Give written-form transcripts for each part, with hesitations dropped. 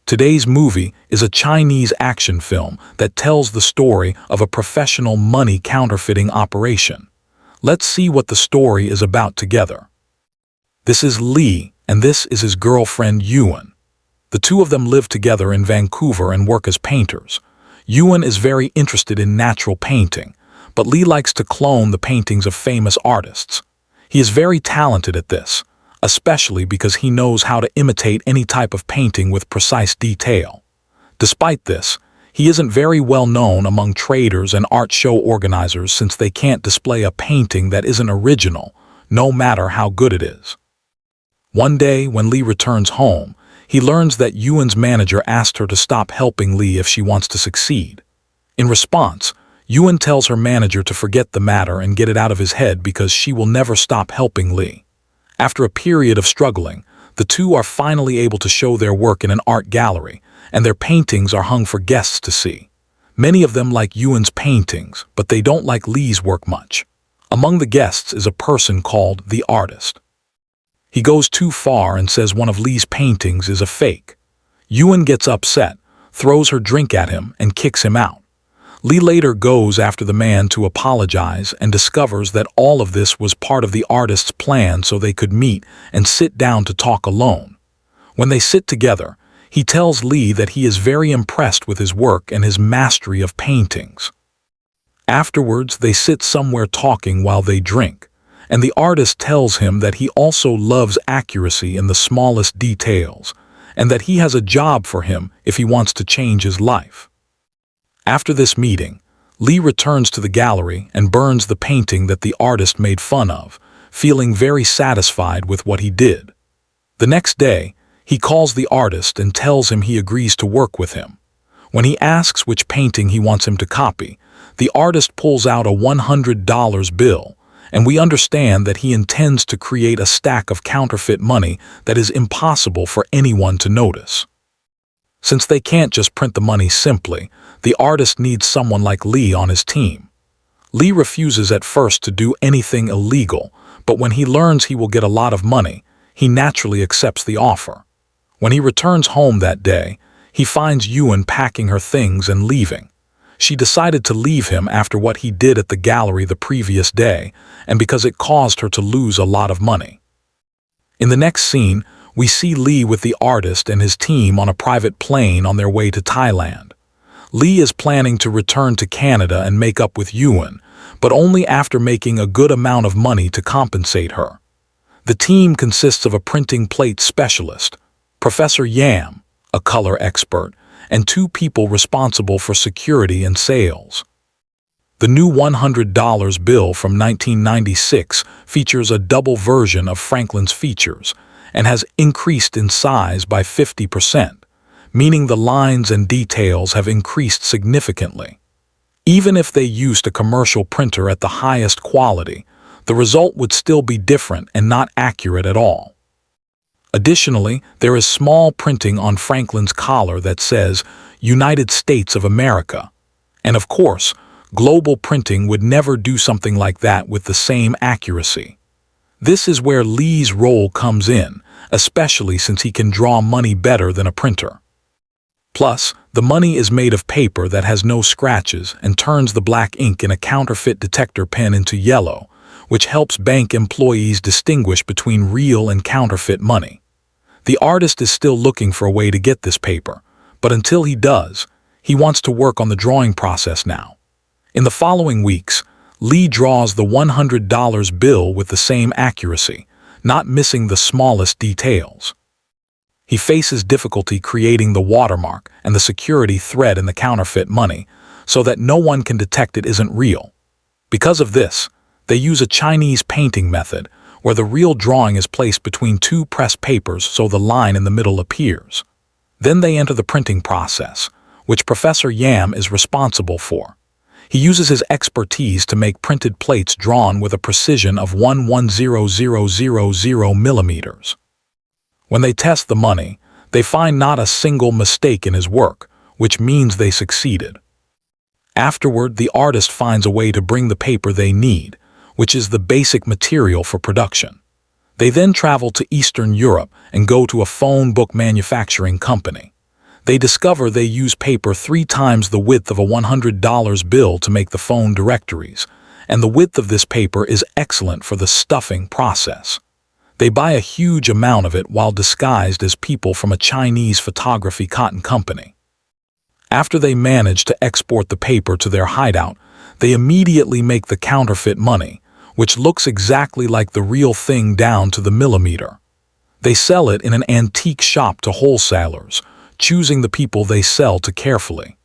Today's movie is a Chinese action film that tells the story of a professional money counterfeiting operation. Let's see what the story is about together. This is Lee, and this is his girlfriend Yuan. The two of them live together in Vancouver and work as painters. Yuan is very interested in natural painting, but Lee likes to clone the paintings of famous artists. He is very talented at this, especially because he knows how to imitate any type of painting with precise detail. Despite this, he isn't very well known among traders and art show organizers since they can't display a painting that isn't original, no matter how good it is. One day, when Lee returns home, he learns that Yuan's manager asked her to stop helping Lee if she wants to succeed. In response, Yuan tells her manager to forget the matter and get it out of his head because she will never stop helping Lee. After a period of struggling, the two are finally able to show their work in an art gallery, and their paintings are hung for guests to see. Many of them like Yuan's paintings, but they don't like Lee's work much. Among the guests is a person called the artist. He goes too far and says one of Lee's paintings is a fake. Yuan gets upset, throws her drink at him, and kicks him out. Lee later goes after the man to apologize and discovers that all of this was part of the artist's plan so they could meet and sit down to talk alone. When they sit together, he tells Lee that he is very impressed with his work and his mastery of paintings. Afterwards, they sit somewhere talking while they drink, and the artist tells him that he also loves accuracy in the smallest details, and that he has a job for him if he wants to change his life. After this meeting, Lee returns to the gallery and burns the painting that the artist made fun of, feeling very satisfied with what he did. The next day, he calls the artist and tells him he agrees to work with him. When he asks which painting he wants him to copy, the artist pulls out a $100 bill, and we understand that he intends to create a stack of counterfeit money that is impossible for anyone to notice. Since they can't just print the money simply, the artist needs someone like Lee on his team. Lee refuses at first to do anything illegal, but when he learns he will get a lot of money, he naturally accepts the offer. When he returns home that day, he finds Yuan packing her things and leaving. She decided to leave him after what he did at the gallery the previous day, and because it caused her to lose a lot of money. In the next scene, we see Lee with the artist and his team on a private plane on their way to Thailand. Lee is planning to return to Canada and make up with Yuan, but only after making a good amount of money to compensate her. The team consists of a printing plate specialist, Professor Yam, a color expert, and two people responsible for security and sales. The new $100 bill from 1996 features a double version of Franklin's features and has increased in size by 50%, meaning the lines and details have increased significantly. Even if they used a commercial printer at the highest quality, the result would still be different and not accurate at all. Additionally, there is small printing on Franklin's collar that says United States of America. And of course, global printing would never do something like that with the same accuracy. This is where Lee's role comes in, especially since he can draw money better than a printer. Plus, the money is made of paper that has no scratches and turns the black ink in a counterfeit detector pen into yellow, which helps bank employees distinguish between real and counterfeit money. The artist is still looking for a way to get this paper, but until he does, he wants to work on the drawing process now. In the following weeks, Lee draws the $100 bill with the same accuracy, not missing the smallest details. He faces difficulty creating the watermark and the security thread in the counterfeit money so that no one can detect it isn't real. Because of this, they use a Chinese painting method where the real drawing is placed between two pressed papers so the line in the middle appears. Then they enter the printing process, which Professor Yam is responsible for. He uses his expertise to make printed plates drawn with a precision of 110,000 millimeters. When they test the money, they find not a single mistake in his work, which means they succeeded. Afterward, the artist finds a way to bring the paper they need, which is the basic material for production. They then travel to Eastern Europe and go to a phone book manufacturing company. They discover they use paper 3 times the width of a $100 bill to make the phone directories, and the width of this paper is excellent for the stuffing process. They buy a huge amount of it while disguised as people from a Chinese photography cotton company. After they manage to export the paper to their hideout, they immediately make the counterfeit money, which looks exactly like the real thing down to the millimeter. They sell it in an antique shop to wholesalers, choosing the people they sell to carefully.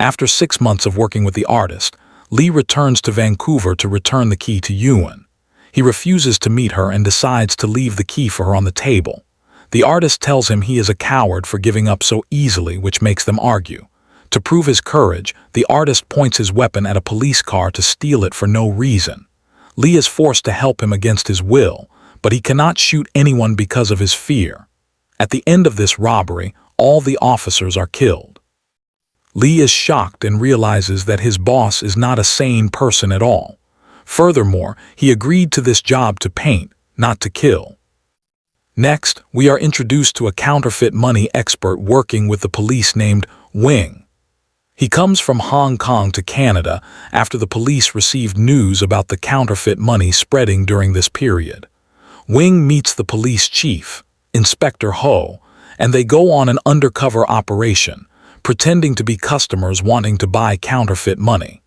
After 6 months of working with the artist, Lee returns to Vancouver to return the key to Yuan. He refuses to meet her and decides to leave the key for her on the table. The artist tells him he is a coward for giving up so easily, which makes them argue. To prove his courage, the artist points his weapon at a police car to steal it for no reason. Lee is forced to help him against his will, but he cannot shoot anyone because of his fear. At the end of this robbery, all the officers are killed. Lee is shocked and realizes that his boss is not a sane person at all. Furthermore, he agreed to this job to paint, not to kill. Next, we are introduced to a counterfeit money expert working with the police named Wing. He comes from Hong Kong to Canada after the police received news about the counterfeit money spreading during this period. Wing meets the police chief, Inspector Ho, and they go on an undercover operation, pretending to be customers wanting to buy counterfeit money.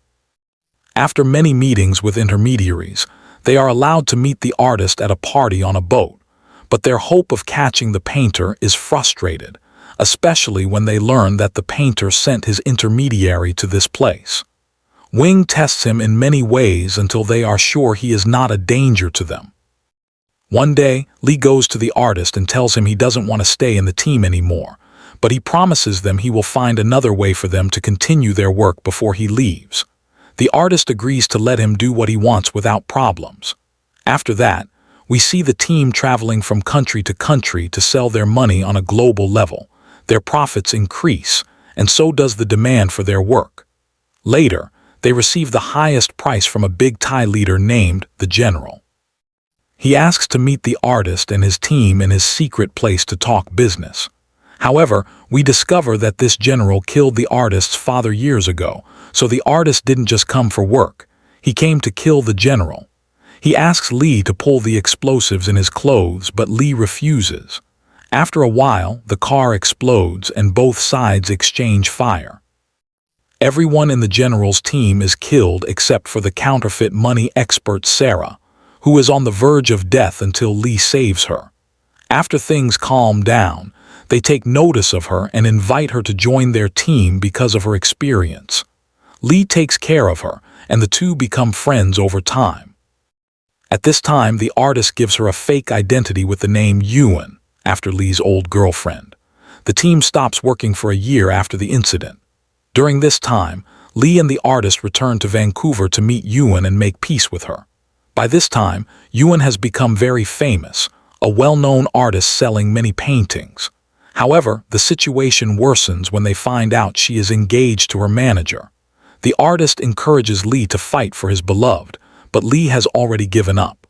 After many meetings with intermediaries, they are allowed to meet the artist at a party on a boat, but their hope of catching the painter is frustrated, especially when they learn that the painter sent his intermediary to this place. Wing tests him in many ways until they are sure he is not a danger to them. One day, Lee goes to the artist and tells him he doesn't want to stay in the team anymore, but he promises them he will find another way for them to continue their work before he leaves. The artist agrees to let him do what he wants without problems. After that, we see the team traveling from country to country to sell their money on a global level. Their profits increase, and so does the demand for their work. Later, they receive the highest price from a big Thai leader named the General. He asks to meet the artist and his team in his secret place to talk business. However, we discover that this general killed the artist's father years ago, so the artist didn't just come for work. He came to kill the general. He asks Lee to pull the explosives in his clothes, but Lee refuses. After a while, the car explodes and both sides exchange fire. Everyone in the general's team is killed except for the counterfeit money expert Sarah, who is on the verge of death until Lee saves her. After things calm down, they take notice of her and invite her to join their team because of her experience. Lee takes care of her, and the two become friends over time. At this time, the artist gives her a fake identity with the name Yuan, after Lee's old girlfriend. The team stops working for a year after the incident. During this time, Lee and the artist return to Vancouver to meet Yuan and make peace with her. By this time, Yuan has become very famous, a well-known artist selling many paintings. However, the situation worsens when they find out she is engaged to her manager. The artist encourages Lee to fight for his beloved, but Lee has already given up.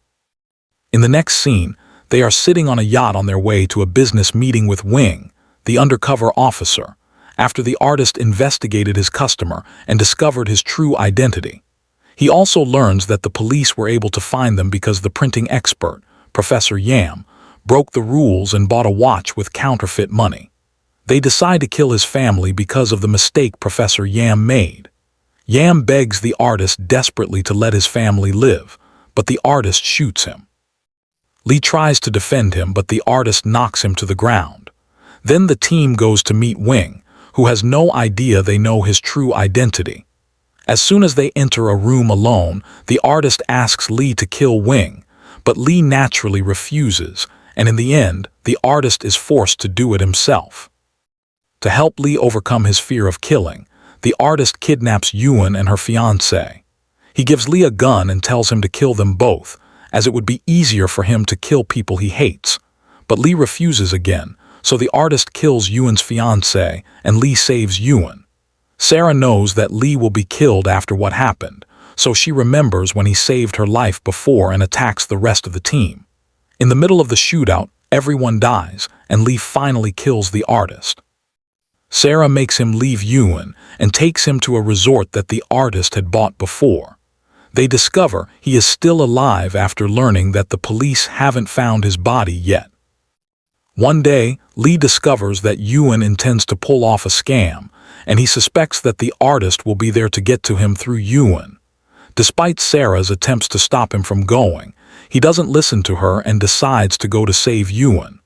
In the next scene, they are sitting on a yacht on their way to a business meeting with Wing, the undercover officer, after the artist investigated his customer and discovered his true identity. He also learns that the police were able to find them because the printing expert, Professor Yam, broke the rules and bought a watch with counterfeit money. They decide to kill his family because of the mistake Professor Yam made. Yam begs the artist desperately to let his family live, but the artist shoots him. Lee tries to defend him, but the artist knocks him to the ground. Then the team goes to meet Wing, who has no idea they know his true identity. As soon as they enter a room alone, the artist asks Lee to kill Wing, but Lee naturally refuses, and in the end, the artist is forced to do it himself. To help Lee overcome his fear of killing, the artist kidnaps Yuan and her fiancée. He gives Lee a gun and tells him to kill them both, as it would be easier for him to kill people he hates. But Lee refuses again, so the artist kills Yuan's fiancée and Lee saves Yuan. Sarah knows that Lee will be killed after what happened, so she remembers when he saved her life before and attacks the rest of the team. In the middle of the shootout, everyone dies, and Lee finally kills the artist. Sarah makes him leave Ewan and takes him to a resort that the artist had bought before. They discover he is still alive after learning that the police haven't found his body yet. One day, Lee discovers that Ewan intends to pull off a scam, and he suspects that the artist will be there to get to him through Ewan. Despite Sarah's attempts to stop him from going, he doesn't listen to her and decides to go to save Ewan.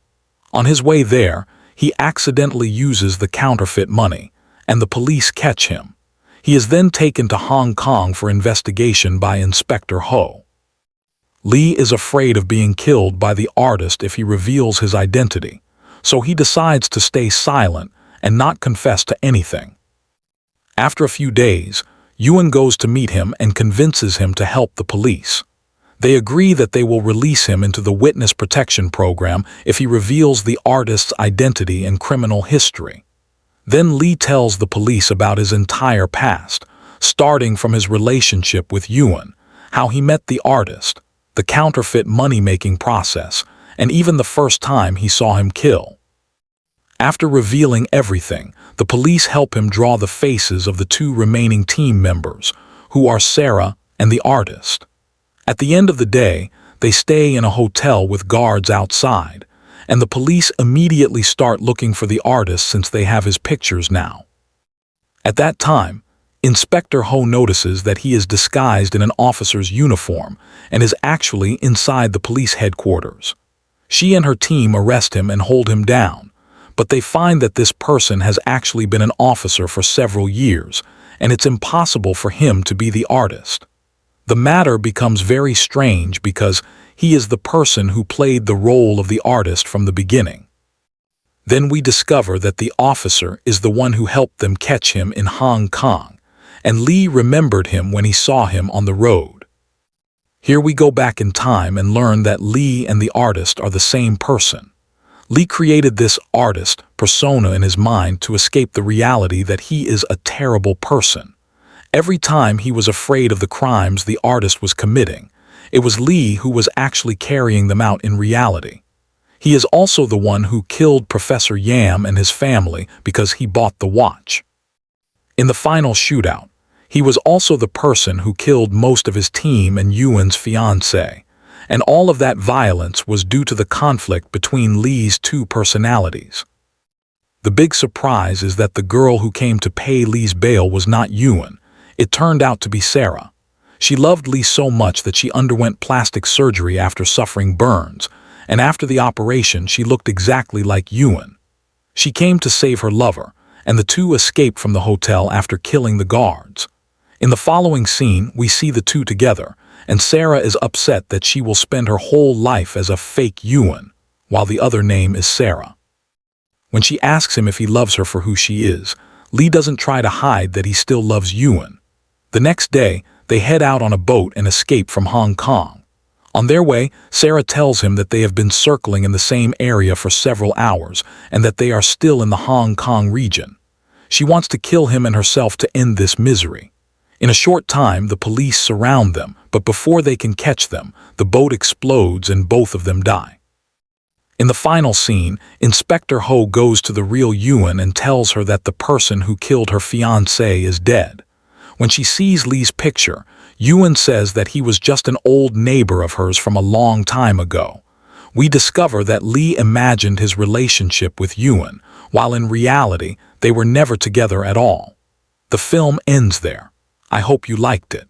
On his way there, he accidentally uses the counterfeit money, and the police catch him. He is then taken to Hong Kong for investigation by Inspector Ho. Lee is afraid of being killed by the artist if he reveals his identity, so he decides to stay silent and not confess to anything. After a few days, Ewan goes to meet him and convinces him to help the police. They agree that they will release him into the witness protection program if he reveals the artist's identity and criminal history. Then Lee tells the police about his entire past, starting from his relationship with Ewan, how he met the artist, the counterfeit money-making process, and even the first time he saw him kill. After revealing everything, the police help him draw the faces of the two remaining team members, who are Sarah and the artist. At the end of the day, they stay in a hotel with guards outside, and the police immediately start looking for the artist since they have his pictures now. At that time, Inspector Ho notices that he is disguised in an officer's uniform and is actually inside the police headquarters. She and her team arrest him and hold him down, but they find that this person has actually been an officer for several years, and it's impossible for him to be the artist. The matter becomes very strange because he is the person who played the role of the artist from the beginning. Then we discover that the officer is the one who helped them catch him in Hong Kong, and Lee remembered him when he saw him on the road. Here we go back in time and learn that Lee and the artist are the same person. Lee created this artist persona in his mind to escape the reality that he is a terrible person. Every time he was afraid of the crimes the artist was committing, it was Lee who was actually carrying them out in reality. He is also the one who killed Professor Yam and his family because he bought the watch. In the final shootout, he was also the person who killed most of his team and Ewan's fiancée, and all of that violence was due to the conflict between Lee's two personalities. The big surprise is that the girl who came to pay Lee's bail was not Ewan. It turned out to be Sarah. She loved Lee so much that she underwent plastic surgery after suffering burns, and after the operation she looked exactly like Ewan. She came to save her lover, and the two escaped from the hotel after killing the guards. In the following scene, we see the two together, and Sarah is upset that she will spend her whole life as a fake Ewan, while the other name is Sarah. When she asks him if he loves her for who she is, Lee doesn't try to hide that he still loves Ewan. The next day, they head out on a boat and escape from Hong Kong. On their way, Sarah tells him that they have been circling in the same area for several hours and that they are still in the Hong Kong region. She wants to kill him and herself to end this misery. In a short time, the police surround them, but before they can catch them, the boat explodes and both of them die. In the final scene, Inspector Ho goes to the real Ewan and tells her that the person who killed her fiancé is dead. When she sees Lee's picture, Ewan says that he was just an old neighbor of hers from a long time ago. We discover that Lee imagined his relationship with Ewan, while in reality, they were never together at all. The film ends there. I hope you liked it.